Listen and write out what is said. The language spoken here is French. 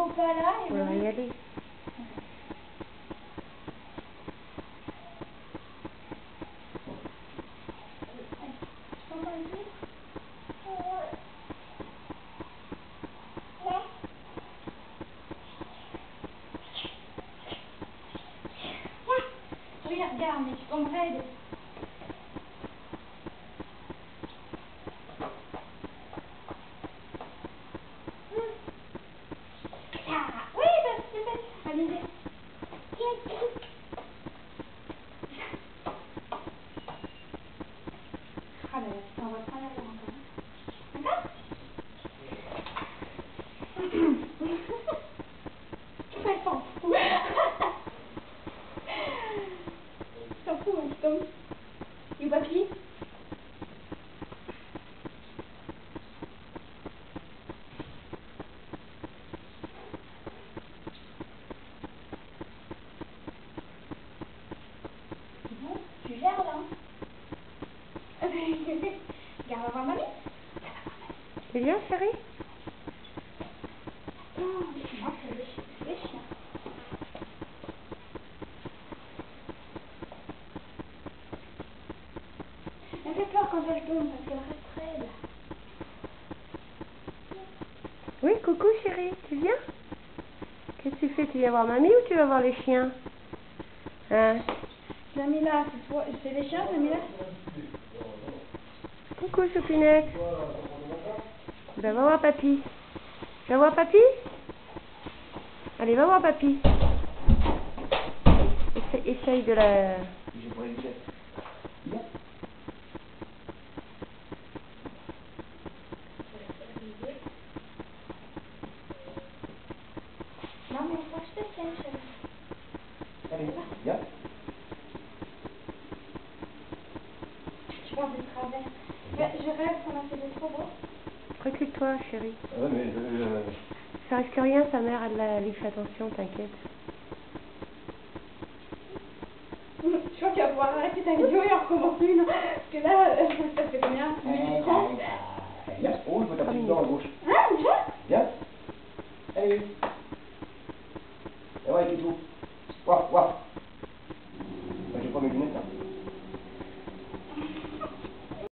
faut pas là. Et on va y aller. Oui, regarde, mais tu tomberais. Oui, c'est fait. Allez, ah ben, on va prendre la encore. D'accord? Ouais, s'en fout. S'en fout, mon petit Tom. Et papy? C'est bon? Tu gères là? Regarde, on va voir mamie. C'est bien, chérie? Non, moi, c'est les chiens. Elle fait peur quand elle tombe parce qu'elle reste raide. Oui, coucou chérie, tu viens? Qu'est-ce que tu fais? Tu viens voir mamie ou tu vas voir les chiens? Hein? Jamila, c'est les chiens, Jamila? Coucou Choupinette. Va voir papy. Tu vas voir papy? Allez, va voir papy. Essaye de la... Non, mais faut que je te tienne, chérie. Allez, viens. Tu pars de travers. Mais je rêve qu'on a fait des trop beaux. Recule-toi chérie. Ouais, mais Ça risque rien, sa mère, elle lui fait attention, t'inquiète. Je crois qu'il va pouvoir arrêter ta vidéo et en recommencer une. Parce que là, ça fait combien? 1 minute 30? Viens. Oh, je veux taper dedans à gauche. Hein, déjà? Viens. Allez. Et ouais, c'est tout. Ouah, ouah. J'ai pas mes lunettes là.